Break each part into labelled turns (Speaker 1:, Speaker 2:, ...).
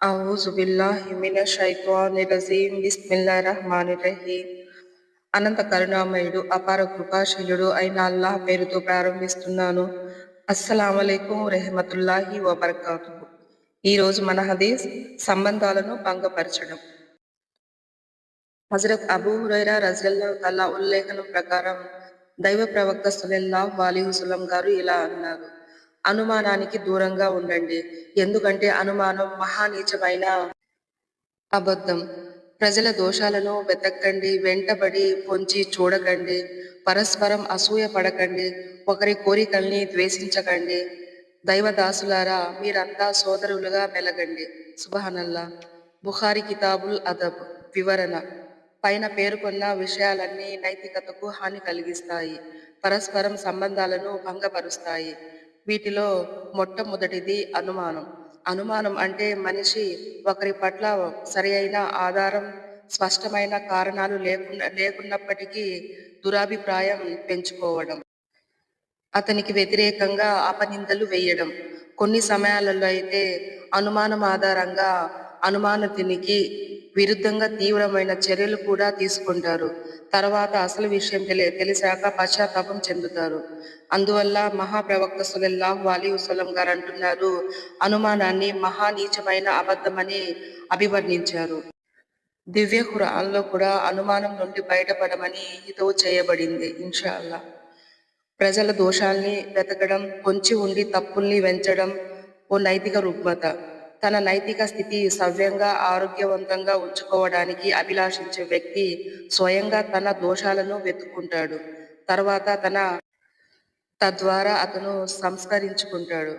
Speaker 1: ఔజుబిల్లాహి మినశ్శైత్వానిర్రజీం. బిస్మిల్లాహిర్రహ్మానిర్రహీం. అనంత కరుణామయుడు అపార కృపాశీలుడు అయిన అల్లాహ్ పేరుతో ప్రారంభిస్తున్నాను. అస్సలాముఅలైకుం రెహ్మతుల్లాహి వబర్కాతుహు. ఈరోజు మన హదీస్ సంబంధాలను భంగపరచడం. హజరత్ అబూ హురైరా రజియల్లాహు తఆలా ఉల్లేఖనం ప్రకారం దైవ ప్రవక్త సల్లల్లాహు అలైహి వసల్లం గారు ఇలా అన్నారు: అనుమానానికి దూరంగా ఉండండి, ఎందుకంటే అనుమానం మహానీచమైన అబద్ధం. ప్రజల దోషాలను వెతక్కండి, వెంటబడి పొంచి చూడకండి, పరస్పరం అసూయ పడకండి, ఒకరి కోరికల్ని ద్వేషించకండి. దైవదాసులారా, మీరంతా సోదరులుగా మెలగండి. సుబ్హానల్లా. బుఖారీ కితాబుల్ అదబ్. వివరణ: పైన పేర్కొన్న విషయాలన్నీ నైతికతకు హాని కలిగిస్తాయి, పరస్పరం సంబంధాలను భంగపరుస్తాయి. వీటిలో మొట్టమొదటిది అనుమానం. అనుమానం అంటే మనిషి ఒకరి పట్ల సరియైన ఆధారం, స్పష్టమైన కారణాలు లేకున్నప్పటికీ దురభిప్రాయం పెంచుకోవడం, అతనికి వ్యతిరేకంగా అపనిందలు వేయడం. కొన్ని సమయాలలో అయితే అనుమానం ఆధారంగా అనుమానితునికి విరుద్ధంగా తీవ్రమైన చర్యలు కూడా తీసుకుంటారు. తర్వాత అసలు విషయం తెలిసాక పశ్చాత్తాపం చెందుతారు. అందువల్ల మహాప్రవక్త సల్లల్లాహు అలైహి వసల్లం గారు అంటున్నారు, అనుమానాన్ని మహానీచమైన అబద్ధమని అభివర్ణించారు. దివ్య ఖురాన్లో కూడా అనుమానం నుండి బయటపడమని హితవు చేయబడింది. ఇన్షా అల్లా. ప్రజల దోషాల్ని వెతకడం, పొంచి ఉండి తప్పుల్ని వెంచడం ఓ నైతిక రుగ్మత. తన నైతిక స్థితి సవ్యంగా, ఆరోగ్యవంతంగా ఉంచుకోవడానికి అభిలాషించే వ్యక్తి స్వయంగా తన దోషాలను వెతుక్కుంటాడు. తద్వారా అతను సంస్కరించుకుంటాడు.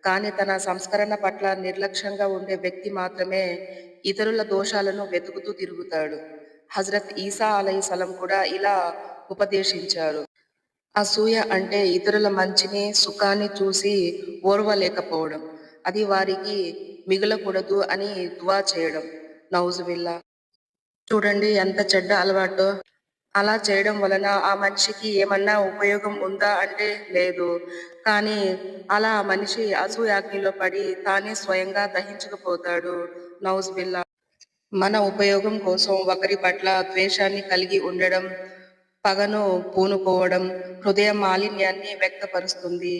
Speaker 1: కానీ తన సంస్కరణ పట్ల నిర్లక్ష్యంగా ఉండే వ్యక్తి మాత్రమే ఇతరుల దోషాలను వెతుకుతూ తిరుగుతాడు. హజరత్ ఈసా అలైహిస్సలాం కూడా ఇలా ఉపదేశించారు: అసూయ అంటే ఇతరుల మంచిని, సుఖాన్ని చూసి ఓర్వలేకపోవడం, అది వారికి మిగలకూడదు అని దువా చేయడం. నౌజుబిల్లా. చూడండి ఎంత చెడ్డ అలవాటో. అలా చేయడం వలన ఆ మనిషికి ఏమన్నా ఉపయోగం ఉందా అంటే లేదు. కానీ అలా ఆ మనిషి అసూయాగ్నిలో పడి తానే స్వయంగా దహించుకుపోతాడు. నౌజుబిల్లా. మన ఉపయోగం కోసం ఒకరి పట్ల ద్వేషాన్ని కలిగి ఉండడం, పగను పూనుకోవడం హృదయ మాలిన్యాన్ని వ్యక్తపరుస్తుంది.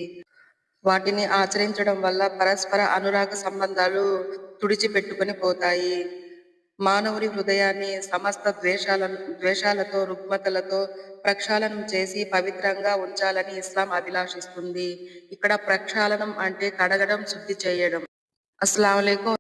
Speaker 1: వాటిని ఆచరించడం వల్ల పరస్పర అనురాగ సంబంధాలు తుడిచిపెట్టుకొని పోతాయి. మానవుని హృదయాన్ని సమస్త ద్వేషాలతో, రుగ్మతలతో ప్రక్షాళనం చేసి పవిత్రంగా ఉంచాలని ఇస్లాం అభిలాషిస్తుంది. ఇక్కడ ప్రక్షాళనం అంటే కడగడం, శుద్ధి చేయడం. అస్సలాము అలైకుం.